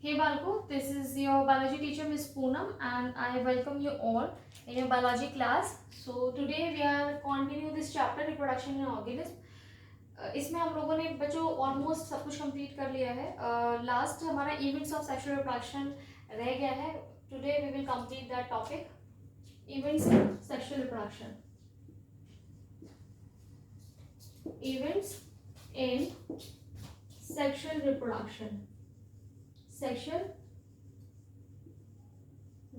Hey Balko, this is your biology teacher Miss Poonam and I welcome you all in your biology class. So today we are continue this chapter reproduction in organism. इसमें हम लोगों ने बच्चों almost सब कुछ complete कर लिया है. लास्ट हमारा इवेंट्स ऑफ सेक्सुअल रिप्रोडक्शन रह गया है. Today we will complete that topic, events in sexual reproduction. Events in sexual reproduction. Sexual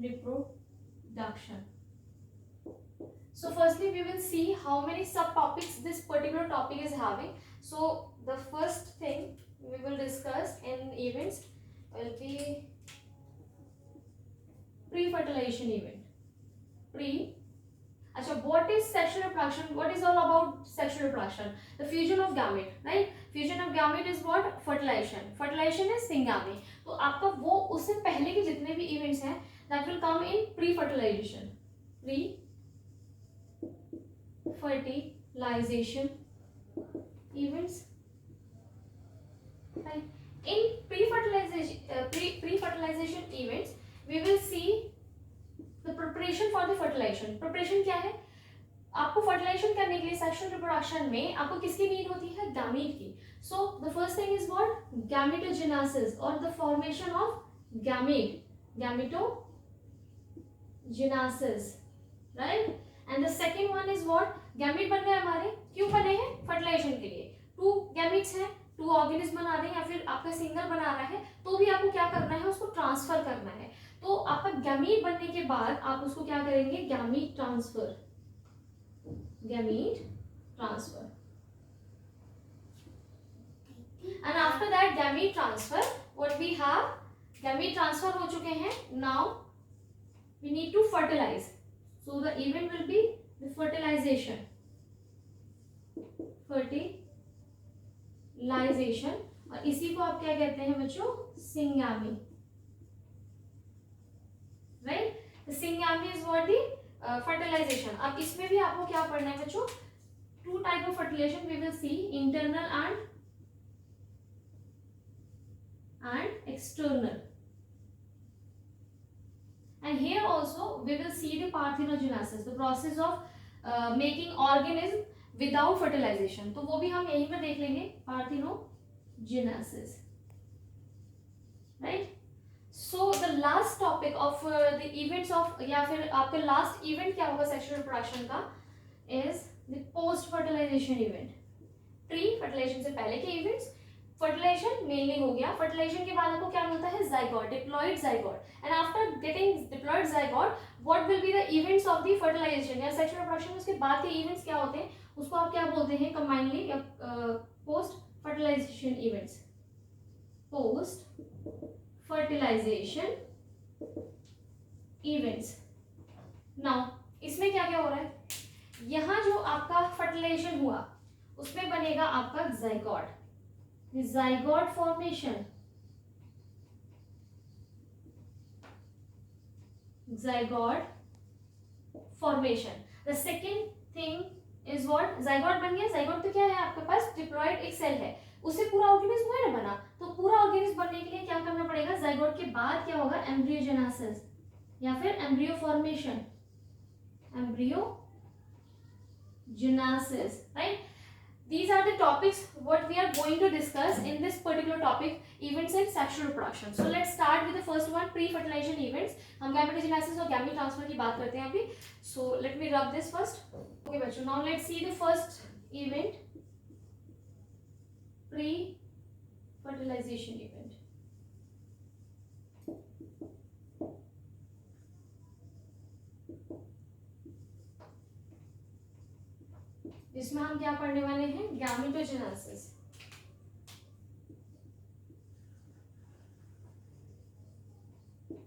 reproduction. So firstly we will see how many subtopics this particular topic is having. So the first thing we will discuss in events will be pre-fertilization event. What is sexual reproduction? What is all about sexual reproduction? The fusion of gamete, right? Fusion of gamete is what? Fertilization. Fertilization is syngamy. तो आपका वो उससे पहले के जितने भी events हैं that will come in pre-fertilization. Pre-fertilization events. Right? In pre-fertilization events, we will see the preparation for the fertilization. Preparation क्या है? आपको फर्टिलाइजेशन करने के लिए सेक्सुअल रिप्रोडक्शन में आपको किसकी नीड होती है? गैमीट की. So the first thing is what? Gametogenesis और the formation of gamete. Gametogenesis, right? And the second one is what? Gamete बन गए हमारे. क्यों बने हैं? फर्टिलाइजेशन के लिए. टू गैमीट्स हैं, टू ऑर्गेनिज्म बना रहे हैं या फिर आपका सिंगल बना रहा है तो भी आपको क्या करना है? उसको ट्रांसफर करना है. तो आपका गैमीट बनने के बाद आप उसको क्या करेंगे? Gamete transfer. Gamete transfer. And after that gamete transfer, what we have? Gamete transfer हो चुके हैं. Now we need to fertilize. So the event will be the fertilization. Fertilization. और इसी को आप क्या कहते हैं बच्चों? Syngamy. Right? The syngamy is what the fertilization. अब इसमें भी आपको क्या पढ़ना है बच्चों? Two type of fertilization we will see, internal and external. And here also we will see the parthenogenesis, the process of making organism without fertilization. तो वो भी हम यहीं पर देख लेंगे, parthenogenesis, right? So the last topic of the events of या फिर आपका लास्ट इवेंट क्या होगा सेक्सुअल रिप्रोडक्शन का? Is the post fertilization event. Pre fertilization से पहले के इवेंट्स. फर्टिलाइजेशन मेनली हो गया. फर्टिलाइजेशन के बाद आपको क्या मिलता है? Zygote, diploid zygote. And after getting diploid zygote what will be the events of the fertilization या सेक्सुअल रिप्रोडक्शन. उसके बाद के इवेंट्स क्या होते हैं? उसको आप क्या बोलते हैं combinedly? Post fertilization events. Post fertilization events. Now इसमें क्या क्या हो रहा है? यहां जो आपका फर्टिलाइजेशन हुआ उसमें बनेगा आपका zygote. Zygote formation. Zygote formation. The second thing is what? Zygote बन गया. जाइगोट तो क्या है आपके पास? डिप्लॉइड एक सेल है, उससे पूरा ऑर्गेनिज्म हुआ ना बना. तो पूरा ऑर्गेनिज्म बनने के लिए क्या करना पड़ेगा? जाइगोट के बाद क्या होगा? एम्ब्रियोजेनेसिस या फिर embryo formation. Embryogenesis, right? These are the topics what we are going to discuss in this particular topic, events in sexual reproduction. So let's start with the first one, pre-fertilization events. हम gametogenesis और gamete transfer की बात करते हैं अभी. So let me rub this first. Okay बच्चों, now let's see the first event, pre-fertilization event. इसमें हम क्या पढ़ने वाले हैं? Gametogenesis.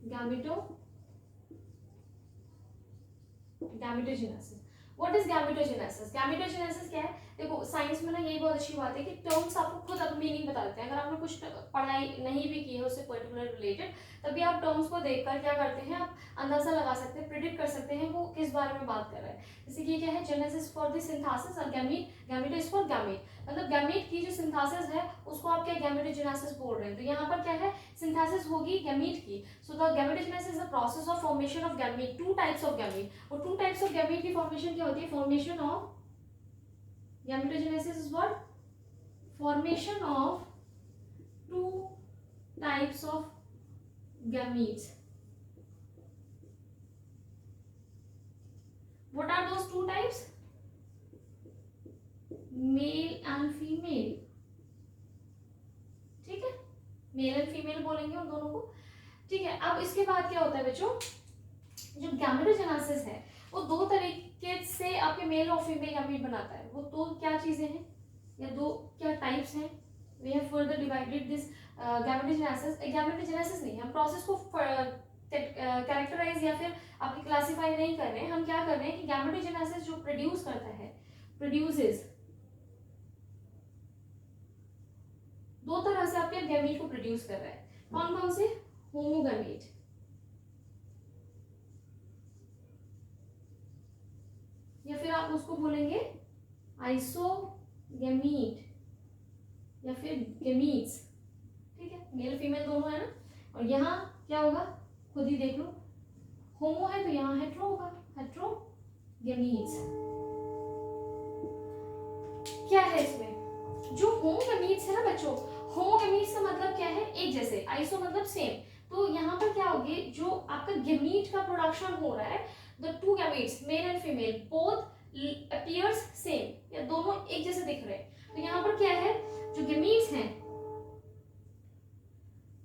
Gametogenesis. What is gametogenesis? Gametogenesis क्या है? देखो साइंस में ना यही बहुत अच्छी बात है कि टर्म्स आपको खुद अपनी मीनिंग बता देते हैं। अगर आपने कुछ पढ़ाई नहीं भी की है उससे पर्टिकुलर रिलेटेड, तभी आप टर्म्स को देखकर क्या करते हैं, आप अंदाजा लगा सकते हैं, प्रिडिक्ट कर सकते हैं वो किस बारे में बात कर रहा है। जैसे कि क्या है, जेनेसिस फॉर द सिंथेसिस और गैमेट इज फॉर गैमेट, मतलब गैमेट की जो सिंथेसिस है उसको आप क्या गैमेटोजेनेसिस बोल रहे हैं। तो यहाँ पर क्या है, सिंथेसिस होगी गैमेट की। So the gametogenesis is the process of formation of gamete, two types of gamete. और टू टाइप्स ऑफ गैमेट की फॉर्मेशन क्या होती है? Formation of gametogenesis is what? Formation of two types of gametes. What are those two types? Male and female. ठीक है, mail and female बोलेंगे उन दोनों को। ठीक है, अब इसके बाद क्या होता है बच्चों, जो गैमेटोजेनेसिस है वो दो तरीके से आपके मेल और फीमेल गैमेट बनाता है। वो दो क्या चीजें हैं या दो क्या टाइप्स हैं? We have further divided this gametogenesis, gametogenesis नहीं, हम प्रोसेस को कैरेक्टराइज या फिर आपकी क्लासीफाई नहीं कर रहे हैं। हम क्या कर रहे हैं कि गैमेटोजेनेसिस जो प्रोड्यूस करता है, प्रोड्यूसेस दो तरह से आपके गैमेट को प्रोड्यूस कर रहा है। कौन कौन से? होमोगैमेट, या फिर आप उसको बोलेंगे आइसोगैमेट या फिर गैमीट्स। ठीक है, मेल फीमेल दोनों है ना। और यहाँ क्या होगा, खुद ही देख लो, होमो है तो यहाँ हेट्रो होगा, हेट्रोगैमीट्स। क्या है इसमें, जो होमोगैमीट्स है ना बच्चों, होमोगैमीट्स का मतलब क्या है? एक जैसे, आइसो मतलब सेम। तो यहाँ पर क्या होगी, जो आपका गैमीट का प्रोडक्शन हो रहा है, the two gametes mail and female both appears same, या दोनों एक जैसे दिख रहे हैं। तो यहाँ पर क्या है, जो गैमीट्स हैं,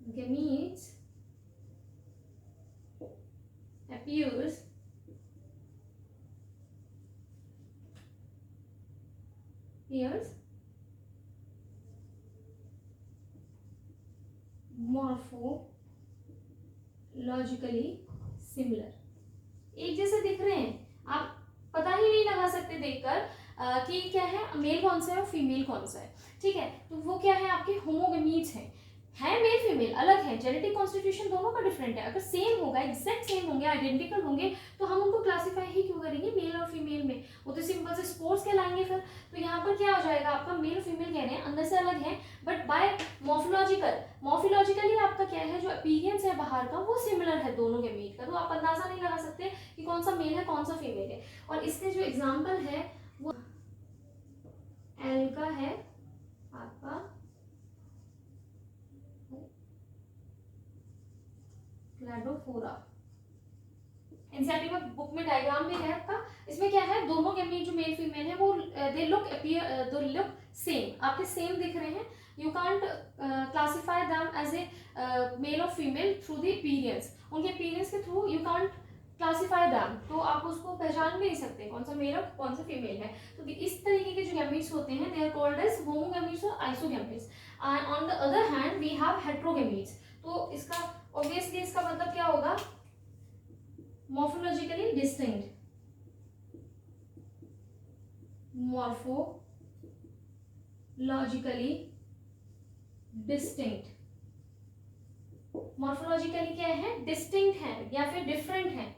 गैमीट्स appears morphologically similar, एक जैसे दिख रहे हैं। आप पता ही नहीं लगा सकते देखकर कि क्या है, मेल कौन सा है और फीमेल कौन सा है। ठीक है, तो वो क्या है, आपके होमोगैमीट्स हैं। है मेल फीमेल अलग है, जेनेटिक कॉन्स्टिट्यूशन दोनों का डिफरेंट है। अगर सेम होगा, एग्जैक्ट सेम होंगे, आइडेंटिकल होंगे, तो हम उनको क्लासीफाई ही क्यों करेंगे मेल और फीमेल में? वो तो सिंपल से स्पोर्ट्स कहलाएंगे फिर। तो यहाँ पर क्या हो जाएगा, आपका मेल फीमेल कह रहे हैं, अंदर से अलग है, बट बाय मॉर्फोलॉजिकली आपका क्या है, जो अपीयरेंस है बाहर का वो सिमिलर है दोनों के मीट का। तो आप अंदाजा नहीं लगा सकते कि कौन सा मेल है कौन सा फीमेल है। और इसके जो एग्जाम्पल है वो एल्गा है आपका, क्लैडोफोरा। एनसीईआरटी में बुक में डायग्राम भी है आपका। इसमें क्या है, दोनों गैमीट जो मेल फीमेल है वो दे लुक सेम, आपके सेम दिख रहे हैं। You can't classify them as a male और फीमेल थ्रू द अपीयरेंस, उनके अपीयरेंस के थ्रू यू कांट क्लासिफाई देम, तो आप उसको पहचान भी नहीं सकते कौन सा मेल और कौन सा फीमेल है। तो इस तरीके के जो गैमीट्स होते हैं they are called as homogametes और isogametes. And on the other hand we have heterogametes. तो इसका ऑब्वियसली इसका मतलब क्या होगा, morphologically distinct, morphologically distinct. Morphologically क्या है, डिस्टिंक्ट है या फिर डिफरेंट है।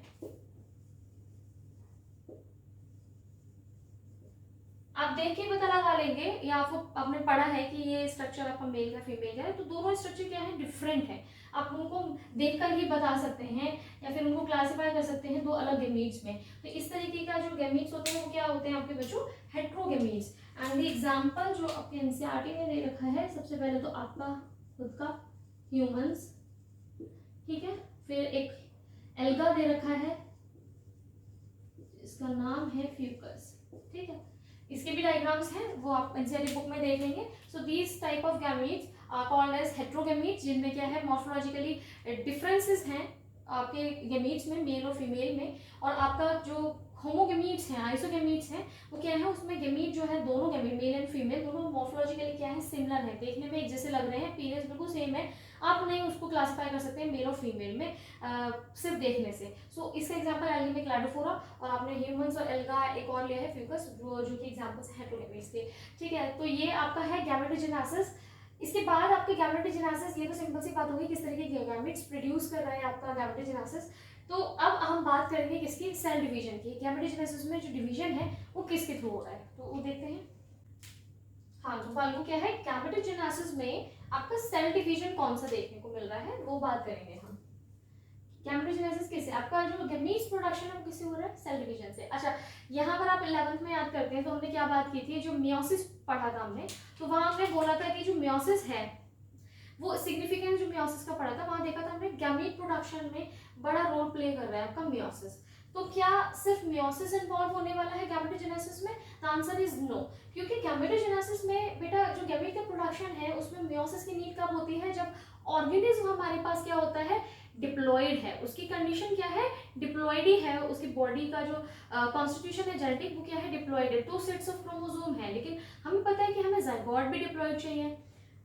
आप देख के पता लगा लेंगे, या आपको आपने पढ़ा है कि ये स्ट्रक्चर आपका मेल का फीमेल का है, तो दोनों स्ट्रक्चर क्या है, डिफरेंट है। आप उनको देखकर ही बता सकते हैं या फिर उनको क्लासिफाई कर सकते हैं दो अलग गैमीट्स में। तो इस तरीके का जो गैमीट्स होते हैं वो क्या होते हैं आपके बच्चों, हेट्रोगैमीट्स। एंड द एग्जांपल जो आपके एनसीईआरटी में दे रखा है, सबसे पहले तो आपका खुद का ह्यूमंस, ठीक है, फिर एक एल्गा दे रखा है, इसका नाम है फ्यूकस। ठीक है, इसके भी डायग्राम्स हैं, वो आप एनसीईआरटी बुक में देख लेंगे। So these type of gametes are called as heterogametes, जिनमें क्या है, मॉर्फोलॉजिकली डिफरेंसेस हैं आपके गैमीट्स में, मेल और फीमेल में। और आपका जो होमोगैमीट्स हैं, आइसोगैमीट्स हैं, वो क्या है, उसमें गैमीट जो है दोनों गैमीट मेल एंड फीमेल दोनों मॉर्फोलॉजिकली क्या है, सिमिलर है, देखने में एक जैसे लग रहे हैं, पीरियड्स बिल्कुल सेम है, आप नहीं उसको क्लासिफाई कर सकते हैं मेल और फीमेल में सिर्फ देखने से। सो इसका एग्जांपल एल्गी में क्लैडोफोरा, और आपने ह्यूमंस और एल्गा एक और लिया है फ्यूकस, जो कि एग्जांपल्स हैं हेटेरोगेमेट्स के, ठीक है। तो ये आपका है गैमेटोजेनेसिस। इसके बाद आपके गैमेटोजेनेसिस, ये तो सिंपल सी बात होगी किस तरीके के गैमेट्स प्रोड्यूस कर रहा है आपका गैमेटोजेनेसिस। तो अब हम बात करेंगे किसकी, सेल डिवीजन की। गैमेटोजेनेसिस में जो डिवीजन है वो किसके थ्रू हो रहा है, तो वो देखते हैं। हाँ, तो फाल्गु क्या है, गैमेटोजेनेसिस में आपका सेल डिवीजन कौन सा देखने को मिल रहा है वो बात करेंगे हम। गैमेटोजेनेसिस किससे, आपका जो गैमीट्स प्रोडक्शन है वो किससे हो रहा है, सेल डिवीजन से। अच्छा, यहाँ पर आप 11th में याद करते हैं तो हमने क्या बात की थी, जो मियोसिस पढ़ा था हमने, तो वहां हमने बोला था कि जो मियोसिस है वो सिग्निफिकेंस, जो मियोसिस का पढ़ा था वहां देखा था हमने गैमीट प्रोडक्शन में बड़ा रोल प्ले कर रहा है आपका मियोसिस। तो क्या सिर्फ मियोसिस इन्वॉल्व होने वाला है गैमेटोजेनेसिस में, द आंसर इज नो, क्योंकि गैमेटोजेनेसिस में बेटा जो गैमीट का प्रोडक्शन है उसमें मियोसिस की नीड कब होती है, जब ऑर्गेनिज्म हमारे पास क्या होता है, डिप्लॉयड है, उसकी कंडीशन क्या है, डिप्लॉयड ही है, उसकी बॉडी का जो कॉन्स्टिट्यूशन है जेनेटिक वो क्या है, डिप्लॉयड है, 2 सेट्स ऑफ क्रोमोसोम है, लेकिन हमें पता है कि हमें जाइगोट भी डिप्लॉयड चाहिए,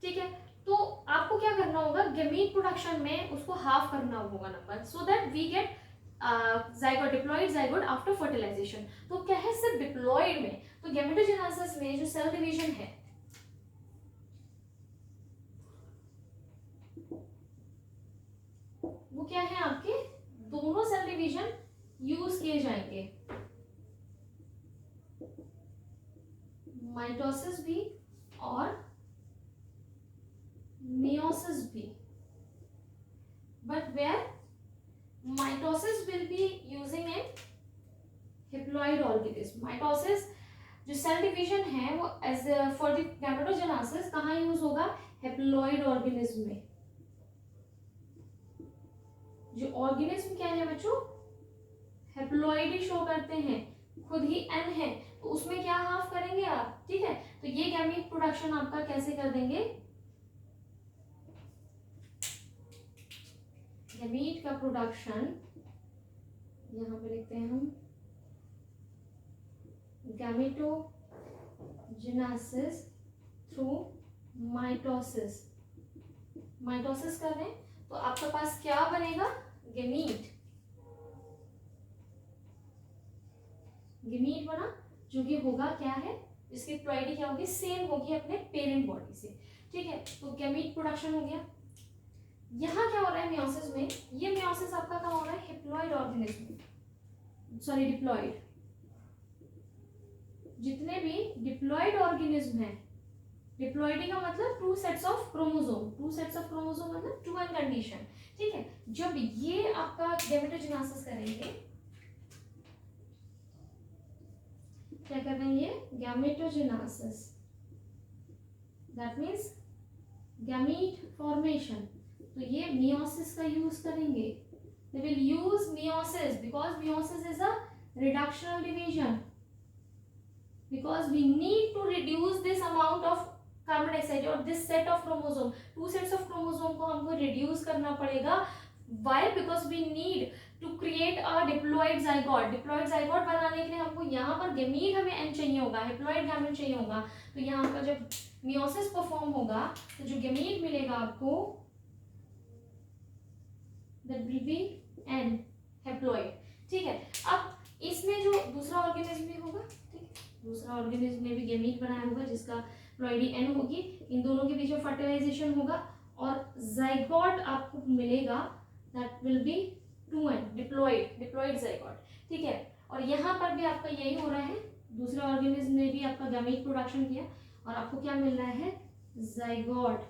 ठीक है। तो आपको क्या करना होगा, गैमीट प्रोडक्शन में उसको हाफ करना होगा number, so that we get zygote, diploid zygote after fertilization. तो क्या है, सिर्फ डिप्लॉयड में, तो गैमेटोजेनेसिस में जो सेल डिवीजन है वो क्या है, आपके दोनों सेल डिवीजन यूज किए जाएंगे, माइटोसिस भी और meiosis भी, but where mitosis will be using a haploid organism. mitosis जो सेल डिवीजन है वो एज फॉर द गैमेटोजेनेसिस कहाँ यूज होगा, हेप्लॉइड ऑर्गेनिज्म में। जो ऑर्गेनिज्म क्या है बच्चों, हेप्लॉइड ही शो करते हैं, खुद ही एन है, तो उसमें क्या हाफ करेंगे आप, ठीक है। तो ये गैमीट प्रोडक्शन आपका कैसे कर देंगे, गैमीट का प्रोडक्शन यहाँ पे लिखते हैं हम, गैमेटोजेनेसिस थ्रू माइटोसिस। माइटोसिस कर रहे हैं तो आपके पास क्या बनेगा, गैमीट, गैमीट बना, जो कि होगा क्या है, इसकी प्लॉइडी क्या होगी, सेम होगी अपने पेरेंट बॉडी से, ठीक है। तो गैमीट प्रोडक्शन हो गया। यहाँ क्या हो रहा है मियोसिस में, ये मियोसिस आपका क्या हो रहा है, हेप्लॉइड ऑर्गेनिज्म, सॉरी डिप्लॉइड, जितने भी डिप्लॉइड ऑर्गेनिज्म है, डिप्लॉइडी का मतलब 2 sets of chromosome, 2 sets of chromosome मतलब 2n कंडीशन, ठीक है। जब ये आपका गैमेटोजेनेसिस करेंगे, क्या कर रहे हैं ये, gametogenesis, that means gamete formation, तो ये मियोसिस का यूज करेंगे, they will use meiosis because meiosis is a reductional division, because we need to reduce this amount of carbon dioxide और this set of chromosome, 2 sets of chromosome को हमको reduce करना पड़ेगा, why, because we need to create a diploid zygote. Diploid zygote बनाने के लिए हमको यहाँ पर गैमीट हमें एन चाहिए होगा, हेप्लॉइड गैमीट चाहिए होगा, तो यहाँ पर जब मियोसिस परफॉर्म होगा तो जो गैमीट मिलेगा आपको that will be n haploid, ठीक है। अब इसमें जो दूसरा ऑर्गेनिज्म भी होगा, ठीक है, दूसरा ऑर्गेनिज्म ने भी गैमीट बनाया होगा जिसका प्लॉइडी n होगी, इन दोनों के बीच में फर्टिलाइजेशन होगा और जाइगोट आपको मिलेगा, that will be 2n diploid zygote, ठीक है। और यहाँ पर भी आपका यही हो रहा है, दूसरा ऑर्गेनिज्म ने भी आपका गैमीट प्रोडक्शन किया और आपको क्या मिल रहा है, जाइगोट,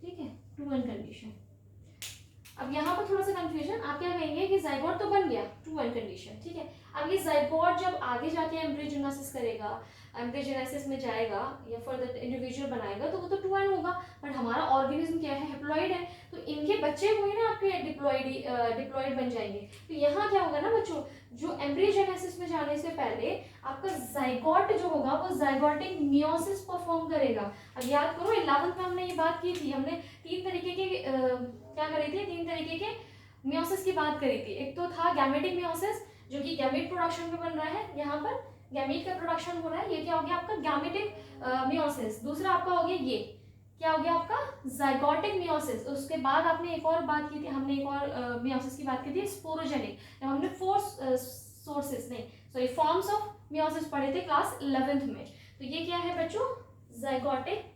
ठीक है, 2n कंडीशन। अब यहाँ पर थोड़ा सा कंफ्यूजन, आप क्या कहेंगे कि जाइगोट तो बन गया 2n कंडीशन, ठीक है। अब ये जाइगोट जब आगे जाके एम्ब्रियोजेनेसिस करेगा, एम्ब्रियोजेनेसिस में जाएगा या फर्दर इंडिविजुअल बनाएगा तो वो तो 2n होगा, बट हमारा ऑर्गेनिज्म क्या है, हेप्लॉइड है, तो इनके बच्चे हुए ना आपके डिप्लॉइड बन जाएंगे। तो यहाँ क्या होगा ना बच्चों, जो एम्ब्रियोजेनेसिस में जाने से पहले आपका जाइगोट जो होगा वो जाइगोटिक मियोसिस परफॉर्म करेगा। अब याद करो 11th में हमने ये बात की थी, हमने 3 तरीके के क्या करी थी, 3 तरीके के मियोसिस की बात करी थी। एक तो था गैमेटिक मियोसिस जो कि गैमेट प्रोडक्शन में बन रहा है यहाँ पर, गैमीट का प्रोडक्शन हो रहा है, ये क्या हो गया आपका गैमेटिक मियोसिस। दूसरा आपका हो गया ये क्या हो गया आपका जाइगोटिक मियोसिस। उसके बाद आपने एक और बात की थी, हमने एक और मियोसिस की बात की थी स्पोरोजेनिक, जब हमने 4 सोर्सेस नहीं सॉरी फॉर्म्स ऑफ मियोसिस पढ़े थे क्लास 11th में। तो ये क्या है बच्चों zygotic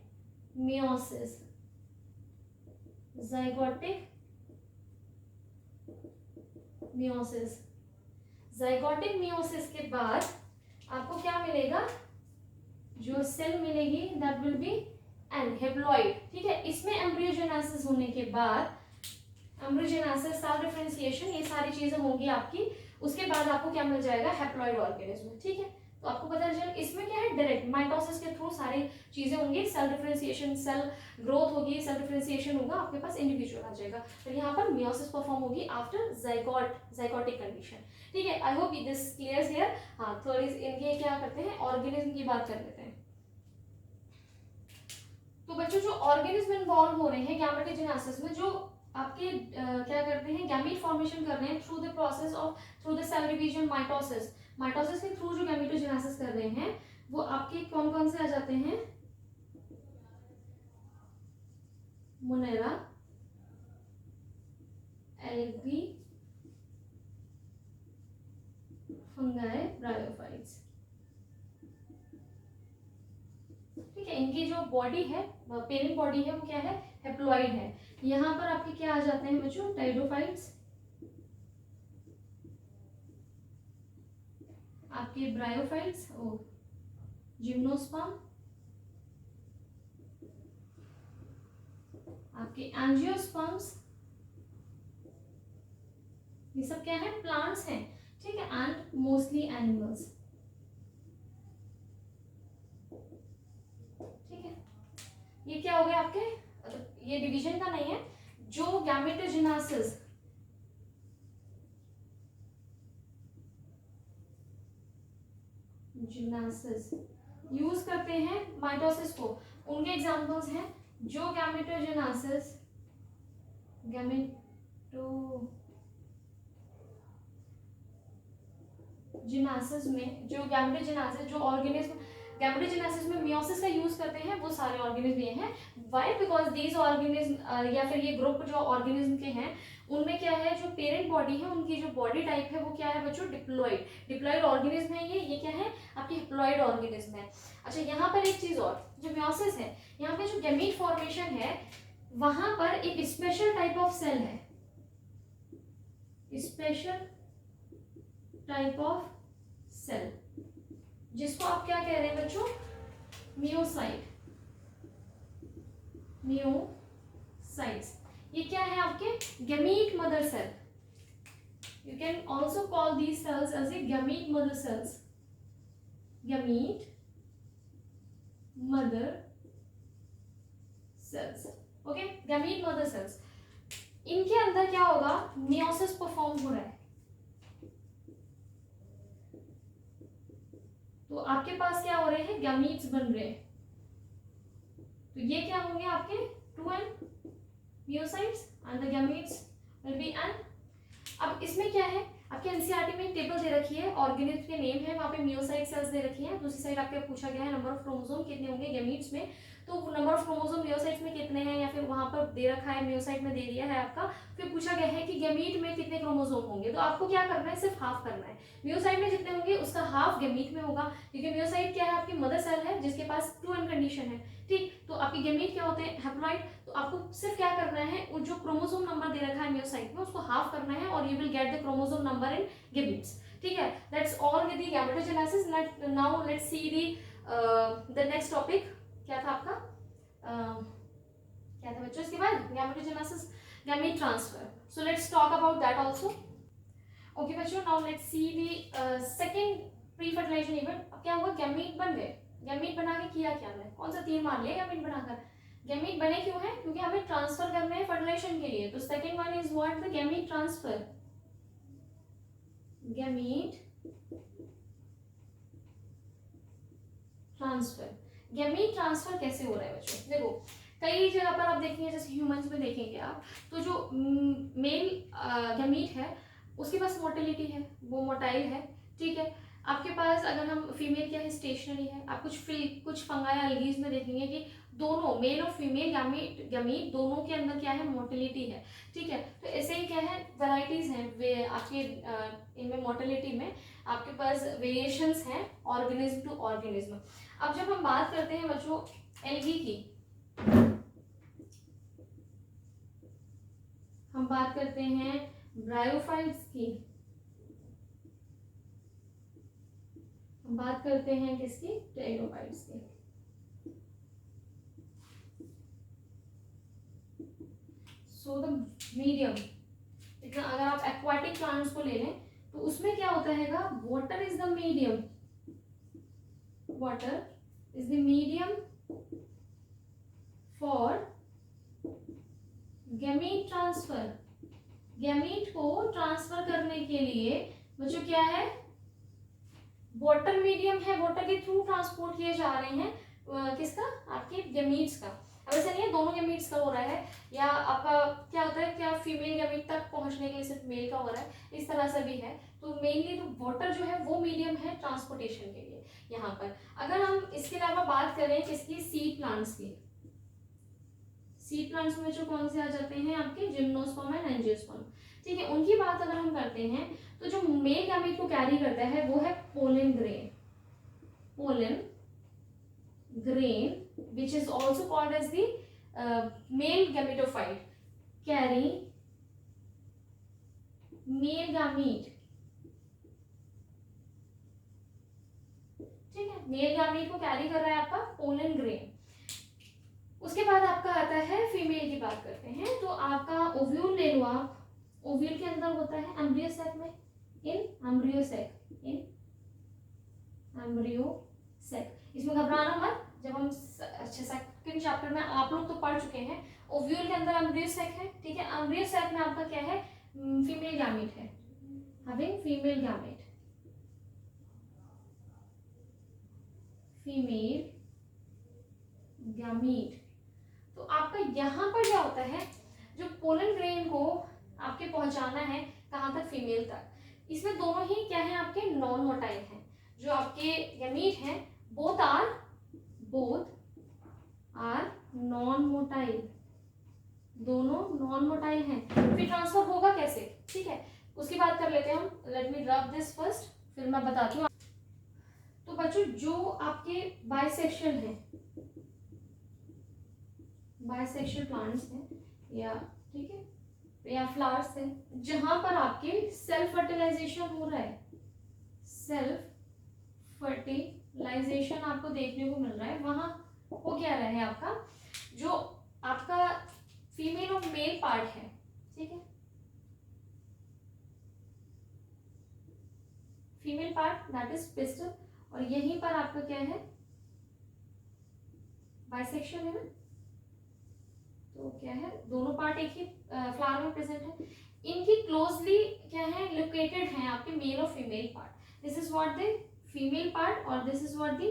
meiosis. Zygotic meiosis, zygotic meiosis के बाद आपको क्या मिलेगा, जो सेल मिलेगी that will be an haploid. ठीक है, इसमें एम्ब्रियोजेनेसिस होने के बाद एम्ब्रियोजेनेसिस, सेल डिफरेंशिएशन, ये सारी चीजें होंगी आपकी। उसके बाद आपको क्या मिल जाएगा हैप्लॉइड ऑर्गेनिज्म। ठीक है, तो आपको पता चल इसमें क्या है डायरेक्ट माइटोसिस के थ्रू सारी चीजें होंगी, सेल डिफरेंशिएशन, सेल ग्रोथ होगी, सेल डिफरेंशिएशन होगा, आपके पास इंडिविजुअल आ जाएगा। तो यहाँ पर मियोसिस परफॉर्म होगी आफ्टर जाइगोटिक कंडीशन। ठीक है, I hope this clears here. हाँ, थोड़ी इनके क्या करते हैं ऑर्गेनिज्म की बात कर लेते हैं। तो बच्चों जो ऑर्गेनिज्म इन्वॉल्व हो रहे हैं गैमेटोजेनेसिस में, जो आपके क्या करते हैं गैमीट फॉर्मेशन कर रहे हैं through the process of through the cell division mitosis, mitosis के थ्रू जो गैमेटोजेनेसिस कर रहे हैं वो आपके कौन कौन से आ जाते हैं, मोनेरा, एल्गी, फंगाई, ब्रायोफाइट्स। ठीक है, इनकी जो बॉडी है पेरेंट बॉडी है वो क्या है हेप्लॉइड है। यहाँ पर आपके क्या आ जाते हैं बच्चों टाइडोफाइट्स, आपके ब्रायोफाइट्स, जिम्नोस्पर्म, आपके एंजियोस्पर्म्स, ये सब क्या है प्लांट्स हैं। ठीक है, एंड मोस्टली एनिमल्स। ठीक है, ये क्या हो गया आपके, ये डिवीजन का नहीं है, जो गैमेटोजेनेसिस यूज करते हैं माइटोसिस को, उनके एग्जांपल्स हैं जो गैमेटोजेनेसिस में जो गैमेटोजेनेसिस जो ऑर्गेनिज्म गैमेटोजेनेसिस में मियोसिस का यूज करते हैं वो सारे ऑर्गेनिज्म ये हैं। व्हाई? बिकॉज दीज ऑर्गेनिज्म या फिर ये ग्रुप जो ऑर्गेनिज्म के हैं उनमें क्या है जो पेरेंट बॉडी है उनकी जो बॉडी टाइप है वो क्या है बच्चों डिप्लॉइड ऑर्गेनिज्म है। ये क्या है आपकी डिप्लॉइड ऑर्गेनिज्म है। अच्छा, यहाँ पर एक चीज और, जो मियोसिस है यहाँ पे जो गैमीट फॉर्मेशन है वहां पर एक स्पेशल टाइप ऑफ सेल है, स्पेशल टाइप ऑफ सेल, जिसको आप क्या कह रहे हैं बच्चों मियोसाइट। मियोसाइट्स ये क्या है आपके gamete mother cell. You can also call these cells as a gamete mother cells, gamete mother cells. Okay, gamete mother cells, इनके अंदर क्या होगा मियोसिस परफॉर्म हो रहा है। तो आपके पास क्या हो रहे हैं गैमीट्स बन रहे हैं, तो ये क्या होंगे आपके 2n myocytes and the gametes will be n। अब इसमें क्या है आपके एनसीईआरटी में टेबल दे रखी है, ऑर्गेनिज्म के नेम है, वहाँ पे मियोसाइट सेल्स दे रखी है, दूसरी साइड आपके पूछा गया है नंबर ऑफ क्रोमोसोम कितने होंगे गैमीट्स में, तो नंबर ऑफ क्रोमोसोम मियोसाइट्स में कितने हैं या फिर वहाँ पर दे रखा है मियोसाइट में दे दिया है आपका, फिर पूछा गया है कि गैमीट में कितने क्रोमोसोम होंगे, तो आपको क्या करना है सिर्फ हाफ करना है। मियोसाइट में जितने होंगे उसका हाफ गैमीट में होगा, क्योंकि मियोसाइट क्या है आपकी मदर सेल है जिसके पास 2n कंडीशन है। ठीक, तो आपकी गैमीट क्या होते हैं हैप्लॉइड, तो आपको सिर्फ क्या करना है वो जो क्रोमोसोम नंबर दे रखा है मियोसाइट में उसको हाफ करना है और you will get the chromosome number in gametes. ठीक है, that's all with the gametogenesis. Now let's see the next topic क्या था आपका, क्या था बच्चों इसके बाद gametogenesis gamete transfer. So let's talk about that also. Okay बच्चों, now let's see the second pre fertilization event. अब क्या हुआ गैमीट बन गए, गैमीट बना के किया क्या हमने, कौन सा तीर मार लिया गैमीट बनाकर। गैमीट बने क्यों है, क्योंकि हमें ट्रांसफर करने हैं फर्टिलाइजेशन के लिए, तो second one is what the gamete transfer. Gamete transfer, gamete transfer कैसे हो रहा है बच्चों, देखो कई जगह पर आप देखेंगे जैसे ह्यूमंस में देखेंगे आप, तो जो मेल गैमीट है उसके पास मोटिलिटी है, वो मोटाइल है। ठीक है, आपके पास अगर हम फीमेल क्या है स्टेशनरी है, आप कुछ फंगाई एल्गीज में देखेंगे कि दोनों मेल और फीमेल गैमीट दोनों के अंदर क्या है मोटिलिटी है, ठीक है। तो ऐसे ही क्या है वैरायटीज हैं वे आपके इनमें मोटिलिटी में आपके पास वेरिएशंस हैं ऑर्गेनिज्म टू ऑर्गेनिज्म। अब जब हम बात करते हैं बच्चों एल्गी की, हम बात करते हैं ब्रायोफाइट्स की, हम बात करते हैं किसकी टेरिडोफाइट्स की। सो द मीडियम, इतना अगर आप एक्वाटिक प्लांट्स को ले लें तो उसमें क्या होता है water is the medium, water is the medium for gamete transfer. Gamete को ट्रांसफर करने के लिए बच्चों क्या है वाटर मीडियम है, वाटर के थ्रू ट्रांसपोर्ट किए जा रहे हैं किसका आपके गैमीट्स का। अब ऐसा नहीं है दोनों गैमीट्स का हो रहा है या आपका क्या होता है क्या फीमेल गैमीट तक पहुंचने के लिए सिर्फ मेल का हो रहा है, इस तरह से भी है। तो मेनली तो वाटर जो है वो मीडियम है ट्रांसपोर्टेशन के लिए यहाँ पर। अगर हम इसके अलावा बात करें किसकी सीड प्लांट्स की, सीड प्लांट्स में जो कौन से आ जाते हैं आपके जिम्नोस्पर्म एंड एंजियोस्पर्म, ठीक है। उनकी बात अगर हम करते हैं तो जो मेल गैमीट को कैरी करता है वो है pollen grain, pollen grain which is also called as the male gametophyte carry male gamete, ठीक है। मेल गैमीट को कैरी कर रहा है आपका पोलन ग्रेन। उसके बाद आपका आता है फीमेल की बात करते हैं तो आपका ओव्यूल ले लो आप, ओव्यूल के अंदर होता है एम्ब्रियो सैक में, in embryo sac, in embryo sac. इसमें घबराना मत, जब हम अच्छा सेकंड चैप्टर में आप लोग तो पढ़ चुके हैं ओव्यूल के अंदर एम्ब्रियो सैक है, ठीक है। एम्ब्रियो सैक में आपका क्या है फीमेल गैमीट है, having female gamete, female gamete. तो आपका यहाँ पर क्या होता है जो पोलन ग्रेन को आपके पहुंचाना है कहाँ तक फीमेल तक, इसमें दोनों ही क्या है आपके नॉन मोटाइल हैं। जो आपके गैमीट हैं बोथ आर नॉन मोटाइल, दोनों नॉन मोटाइल हैं। फिर ट्रांसफर होगा कैसे, ठीक है, उसकी बात कर लेते हैं हम। Let me rub this first, फिर मैं बताती हूँ। तो बच्चों जो आपके बाइसेक्शुअल हैं, बाइसेक्शुअल प्लांट्स हैं या ठीक है या फ्लावर्स हैं जहां पर आपके सेल्फ फर्टिलाइजेशन हो रहा है, सेल्फ फर्टिलाइजेशन आपको देखने को मिल रहा है, वहां हो क्या रहा है आपका जो आपका फीमेल और मेल पार्ट है, ठीक है, female part that is pistol, और यहीं पर आपका क्या है बाइसेक्शन है ना, तो क्या है दोनों पार्ट एक ही फ्लावर में प्रेजेंट है। इनकी क्लोजली क्या है लोकेटेड है आपके मेल और female part. This is what the female part और this is what the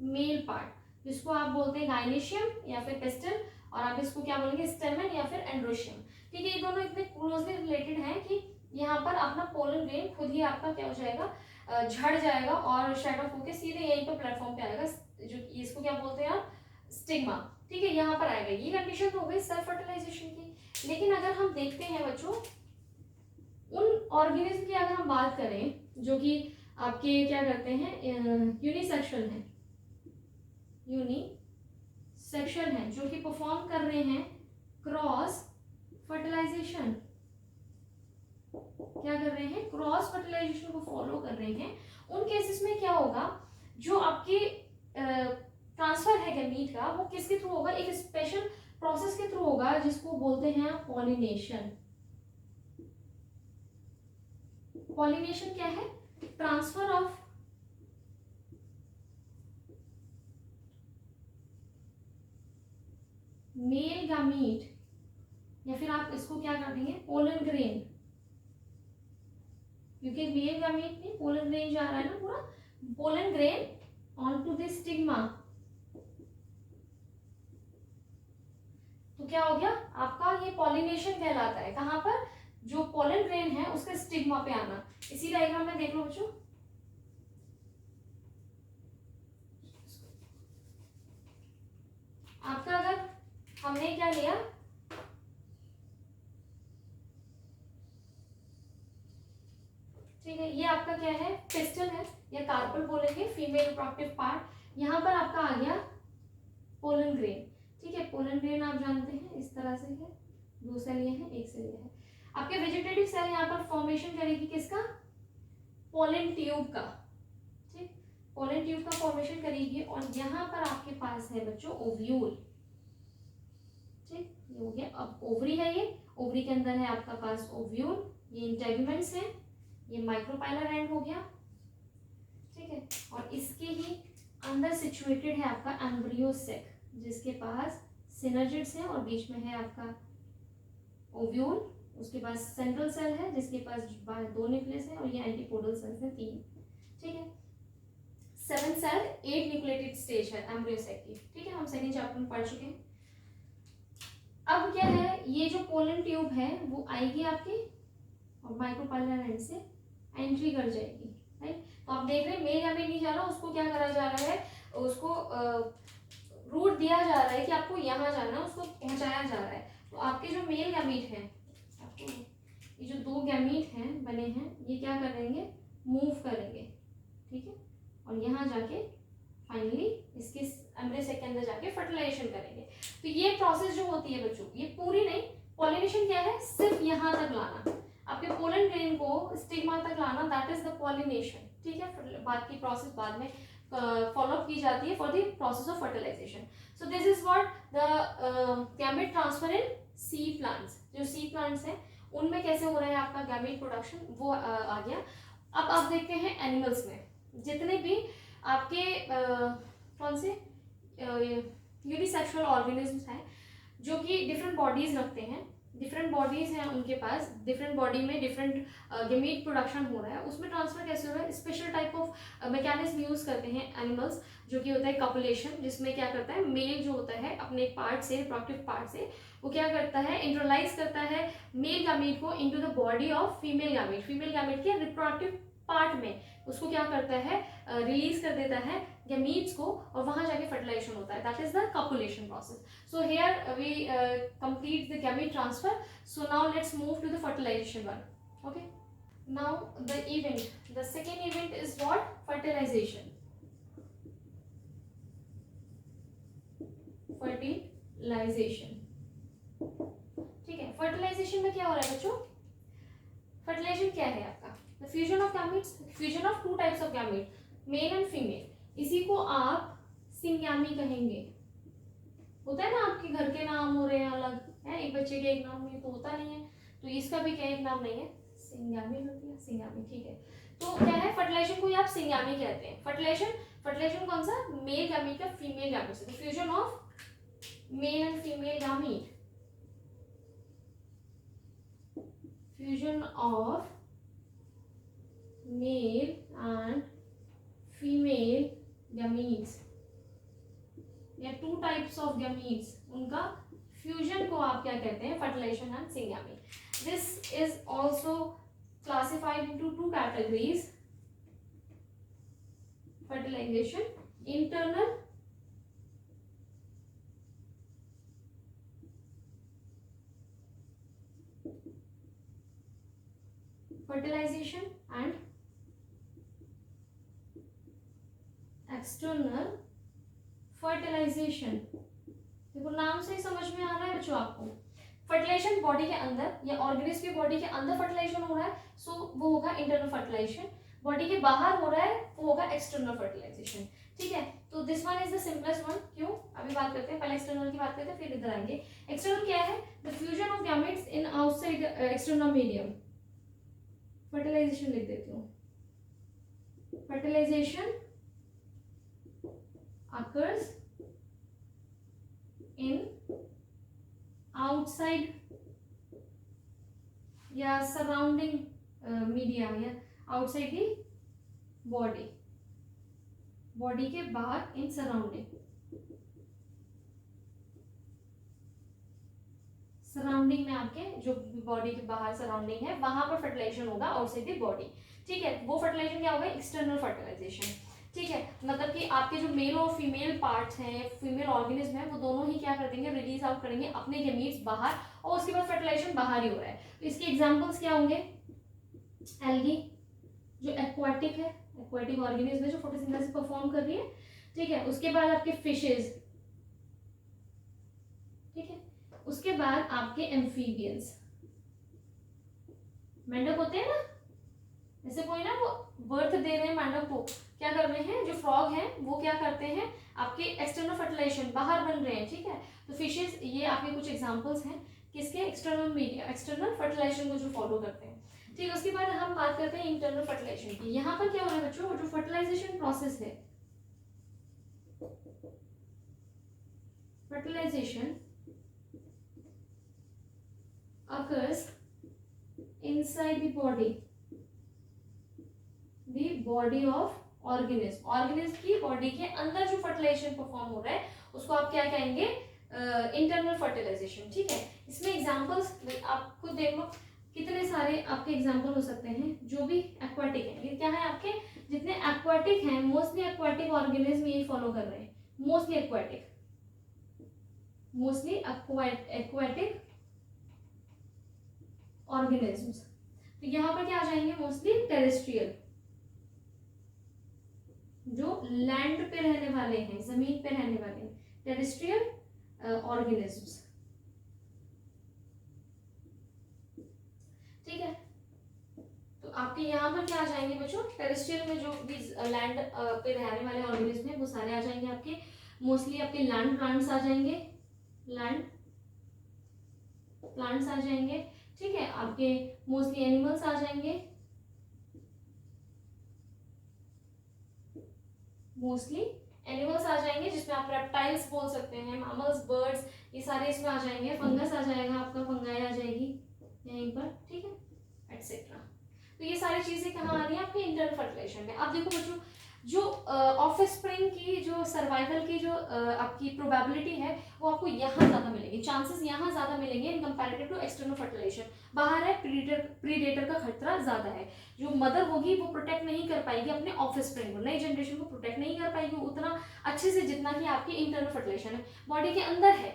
male part, जिसको आप बोलते हैं गाइनेशियम या फिर पेस्टल, और आप इसको क्या बोलेंगे स्टेमन या फिर एंड्रोशियम, ठीक है। ये दोनों इतने क्लोजली रिलेटेड हैं कि यहाँ पर अपना पोलन ग्रेन खुद ही आपका क्या हो जाएगा झड़ जाएगा और शेड ऑफ होकर सीधे यहीं पर प्लेटफॉर्म पे आएगा, जो इसको क्या बोलते हैं आप स्टिग्मा, ठीक है, यहाँ पर आएगा। ये कंडीशन तो हो गई सेल्फ फर्टिलाइजेशन की। लेकिन अगर हम देखते हैं बच्चों उन ऑर्गेनिज्म की अगर हम बात करें जो कि आपके क्या करते हैं यूनिसेक्सुअल हैं, यूनिसेक्सुअल हैं जो कि परफॉर्म कर रहे हैं क्रॉस फर्टिलाइजेशन, क्या कर रहे हैं क्रॉस फर्टिलाइजेशन को फॉलो कर रहे हैं। उन केसेस में क्या होगा जो आपके ट्रांसफर है गैमीट का वो किसके थ्रू होगा, एक स्पेशल प्रोसेस के थ्रू होगा जिसको बोलते हैं पॉलिनेशन। पॉलिनेशन क्या है ट्रांसफर ऑफ मेल गैमीट, या फिर आप इसको क्या कर देंगे पोलन ग्रेन, क्योंकि मेल गैमीट में पोलन ग्रेन जा रहा है ना पूरा, pollen grain on to the stigma. तो क्या हो गया आपका ये पॉलिनेशन कहलाता है, कहाँ पर जो पोलन ग्रेन है उसके स्टिग्मा पे आना। इसी डायग्राम में देख लो बच्चों, हमने क्या लिया, ठीक है, ये आपका क्या है, पिस्टल है या कार्पल बोलेंगे, फीमेल रिप्रोडक्टिव पार्ट। यहाँ पर आपका आ गया पोलन ग्रेन, ठीक है, पोलन ग्रेन आप जानते हैं इस तरह से है, 2 सेल ये है, 1 सेल ये है। आपके वेजिटेटिव सेल यहाँ पर फॉर्मेशन करेगी किसका, पोलन ट्यूब का, ठीक, पोलन ट्यूब का फॉर्मेशन करेगी। और यहाँ पर आपके पास है बच्चों ओव्यूल, ठीक, ये हो गया। अब ओवरी है, ये ओवरी के अंदर है आपका पास ओव्यूल, ये इंटेगुमेंट्स है, ये माइक्रोपाइलर एंड हो गया, ठीक है। और इसके ही अंदर सिचुएटेड है आपका एम्ब्रियो सेक, जिसके पास सिनर्जिड्स है और बीच में है आपका ओव्यूल। उसके पास सेंट्रल सेल है जिसके पास 2 न्यूक्लियस है और ये एंटीपोडल सेल्स है 3, ठीक है। 7 सेल 8 न्यूक्लिएटेड स्टेज है एम्ब्रियो सेक की, ठीक है, हम सेकंड चैप्टर में पढ़ चुके हैं। अब क्या है, ये जो पोलन ट्यूब है वो आएगी आपकी और माइक्रोपाइलर एंड से एंट्री कर जाएगी, राइट। तो आप देख रहे हैं मेल गैमेट नहीं जा रहा, उसको क्या करा जा रहा है, उसको रूट दिया जा रहा है कि आपको यहाँ जाना है, उसको पहुंचाया जा रहा है। तो आपके जो मेल गैमेट हैं, आपको ये जो 2 गैमेट हैं बने हैं, ये क्या करेंगे, मूव करेंगे, ठीक है, और यहाँ जाके फाइनली इसके एम्ब्रियो सेक के अंदर जाके फर्टिलाइजेशन करेंगे। तो ये प्रोसेस जो होती है बच्चों, ये पूरी नहीं, पॉलिनेशन क्या है, सिर्फ यहाँ तक लाना, आपके पोलन ग्रेन को स्टिग्मा तक लाना, दैट इज द पॉलिनेशन, ठीक है। बाद की प्रोसेस बाद में फॉलो अप की जाती है for the process of fertilization. So this is what the gamete transfer in seed plants. जो सी प्लांट्स हैं उनमें कैसे हो रहा है आपका गैमेट प्रोडक्शन, वो आ गया। अब आप देखते हैं एनिमल्स में जितने भी आपके कौन से यूनिसेक्सुअल ऑर्गेनिज्म्स हैं जो कि डिफरेंट बॉडीज रखते हैं, डिफरेंट बॉडीज हैं उनके पास, डिफरेंट बॉडी में डिफरेंट गैमेट प्रोडक्शन हो रहा है, उसमें ट्रांसफर कैसे हो रहा है, special type of mechanism use करते हैं एनिमल्स, जो कि होता है कपुलेशन, जिसमें क्या करता है, मेल जो होता है अपने पार्ट से, रिप्रोडक्टिव पार्ट से, वो क्या करता है, इंट्रोलाइज करता है मेल गैमेट को into the body of female gamete, female gamete के रिप्रोडक्टिव पार्ट में उसको क्या करता है, रिलीज कर देता है गैमीट्स को, और वहां जाके फर्टिलाइजेशन होता है, that is the copulation process. So here we complete the gamete transfer. So now let's move to the fertilization one, okay. Now the event, the second event is what, fertilization, fertilization, ठीक है। Fertilisation में क्या हो रहा है बच्चों, fertilisation क्या है आपका, the fusion of gametes, fusion of 2 types of gamete, mail and female, इसी को आप सिंगैमी कहेंगे। होता है ना आपके घर के नाम हो रहे हैं अलग है, एक बच्चे के एक नाम नहीं तो होता नहीं है, तो इसका भी क्या एक नाम नहीं है, सिंगैमी होती है, सिंगैमी, ठीक है। तो क्या है, फर्टिलाइजेशन को आप सिंगैमी कहते हैं। फर्टिलाइजेशन कौन सा, मेल गैमेट का फीमेल गैमेट से, fusion of male and female gamete, fusion of male and female gametes या 2 टाइप्स ऑफ गैमीट्स, उनका फ्यूजन को आप क्या कहते हैं, fertilization and syngamy. This is also classified into 2 categories, fertilization, internal fertilization and external fertilization। देखो नाम से ही समझ में आ रहा है बच्चों आपको, फर्टिलाइजेशन बॉडी के अंदर या ऑर्गेनिज्म की बॉडी के अंदर फर्टिलाइजेशन हो रहा है, सो वो होगा इंटरनल फर्टिलाइजेशन। बॉडी के बाहर हो रहा है वो होगा एक्सटर्नल फर्टिलाइजेशन, ठीक है। तो this one is the simplest one. क्यों, अभी बात करते हैं, पहले एक्सटर्नल की बात करते हैं फिर इधर आएंगे। एक्सटर्नल क्या है, the fusion of gametes in outside external medium. Fertilization लिख देती हूँ, फर्टिलाइजेशन occurs in outside या सराउंडिंग मीडिया या आउटसाइड दी बॉडी, बॉडी के बाहर, इन सराउंडिंग, सराउंडिंग में आपके जो बॉडी के बाहर सराउंडिंग है वहां पर फर्टिलाइजेशन होगा आउटसाइड द बॉडी, ठीक है। वो फर्टिलाइजेशन क्या होगा, एक्सटर्नल फर्टिलाइजेशन। ठीक है, मतलब कि आपके जो मेल और फीमेल पार्ट्स हैं, फीमेल ऑर्गेनिज्म है, वो दोनों ही क्या कर देंगे, रिलीज आउट करेंगे अपने गैमीट्स बाहर, और उसके बाद फर्टिलाइजेशन बाहर ही हो रहा है। तो इसके एग्जांपल्स क्या होंगे, एल्गी जो एक्वाटिक है, एक्वाटिक ऑर्गेनिज्म है जो फोटोसिंथेसिस परफॉर्म कर रही है, ठीक है। उसके बाद आपके फिशेज, ठीक है। उसके बाद आपके एम्फीबियंस, मेंढक होते हैं ना, जैसे कोई ना वो बर्थ दे रहे हैं मेंढक को, क्या कर रहे हैं, जो फ्रॉग हैं वो क्या करते हैं, आपके एक्सटर्नल फर्टिलाइजेशन बाहर बन रहे हैं, ठीक है। तो फिशेज, ये आपके कुछ एग्जांपल्स हैं किसके, एक्सटर्नल मीडिया, एक्सटर्नल फर्टिलाइजेशन को जो फॉलो करते हैं, ठीक है। उसके बाद हम बात करते हैं इंटरनल फर्टिलाइजेशन की। यहाँ पर क्या हो रहा है बच्चों, जो फर्टिलाइजेशन प्रोसेस है, fertilization occurs inside the body of organism की बॉडी के अंदर जो फर्टिलाइजेशन परफॉर्म हो रहा है उसको आप क्या कहेंगे, इंटरनल फर्टिलाइजेशन, ठीक है। इसमें एग्जांपल्स आप खुद देख लो, कितने सारे आपके एग्जांपल हो सकते हैं जो भी एक्वाटिक है। ये क्या है, आपके जितने एक्वाटिक हैं, मोस्टली एक्वाटिक ऑर्गेनिज्म यही फॉलो कर रहे हैं, मोस्टली एक्वाटिक ऑर्गेनिजम्स। तो यहाँ पर क्या आ जाएंगे, मोस्टली टेरेस्ट्रियल, जो लैंड पे रहने वाले हैं, जमीन पे रहने वाले हैं, टेरेस्ट्रियल ऑर्गेनिजम्स, ठीक है। तो आपके यहाँ पर क्या आ जाएंगे बच्चों, टेरेस्ट्रियल में जो भी लैंड पे रहने वाले ऑर्गेनिज्म हैं वो सारे आ जाएंगे आपके, मोस्टली आपके लैंड प्लांट्स आ जाएंगे, लैंड प्लांट्स आ जाएंगे, ठीक है। आपके मोस्टली एनिमल्स आ जाएंगे, मोस्टली एनिमल्स आ जाएंगे, जिसमें आप रेप्टाइल्स बोल सकते हैं, मैमल्स, बर्ड्स, ये सारे इसमें आ जाएंगे। फंगस आ जाएगा आपका, फंगाई आ जाएगी यहीं पर, ठीक है, एटसेट्रा। तो ये सारी चीजें कहाँ आ रही हैं, आपके इंटरनल फर्टिलाइजेशन में। अब देखो बच्चों, जो ऑफस्प्रिंग की जो सर्वाइवल की जो आपकी प्रोबेबिलिटी है वो आपको यहाँ ज्यादा मिलेगी, चांसेस यहाँ ज्यादा मिलेंगे इन कंपैरेटिव टू एक्सटर्नल फर्टिलाइजेशन। बाहर है प्रीडेटर का खतरा ज्यादा है, जो मदर होगी वो प्रोटेक्ट नहीं कर पाएगी अपने ऑफस्प्रिंग को, नई जनरेशन को प्रोटेक्ट नहीं कर पाएगी उतना अच्छे से जितना कि आपकी इंटरनल फर्टिलाइजेशन है। बॉडी के अंदर है,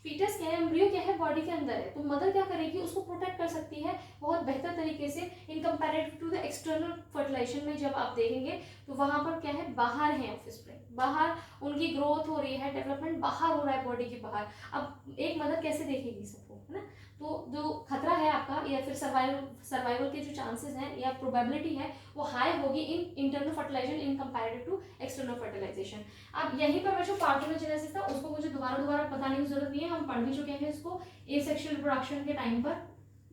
फीटस क्या है, एम्ब्रियो क्या है, बॉडी के अंदर है, तो मदर क्या करेगी, उसको प्रोटेक्ट कर सकती है बहुत बेहतर तरीके से in comparative to the external fertilization में। जब आप देखेंगे तो वहां पर क्या है, बाहर है ऑफस्प्रिंग, बाहर उनकी ग्रोथ हो रही है, डेवलपमेंट बाहर हो रहा है बॉडी के बाहर। अब एक मदर कैसे देखेगी सबको, है ना। तो जो खतरा है आपका, या फिर सर्वाइवल के जो चांसेस हैं या प्रोबेबिलिटी है वो हाई होगी in internal fertilization in comparative to external fertilization. अब यहीं पर जो पार्थेनोजेनेसिस था उसको मुझे दोबारा बताने की जरूरत नहीं है, हम पढ़ भी चुके हैं इसको एसेक्सुअल रिप्रोडक्शन के टाइम पर।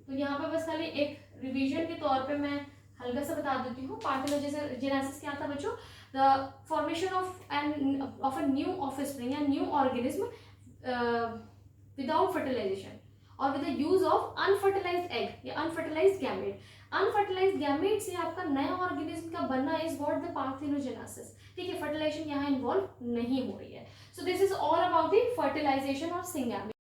तो यहाँ पर बस खाली एक रिवीजन के तौर पे मैं हल्का सा बता देती हूँ। पार्थेनोजेनेसिस क्या था बच्चों, the formation of a new offspring या न्यू ऑर्गेनिज्म विदाउट फर्टिलाइजेशन और with the use of unfertilised egg या अनफर्टिलाइज्ड गैमेट। अनफर्टिलाइज्ड गैमेट से आपका नया ऑर्गेनिज्म का बनना इज व्हाट द पार्थेनोजेनेसिस, ठीक है। फर्टिलाइजेशन यहाँ इन्वॉल्व नहीं हो रही है। So this is all about the fertilization of सिंगैमेट।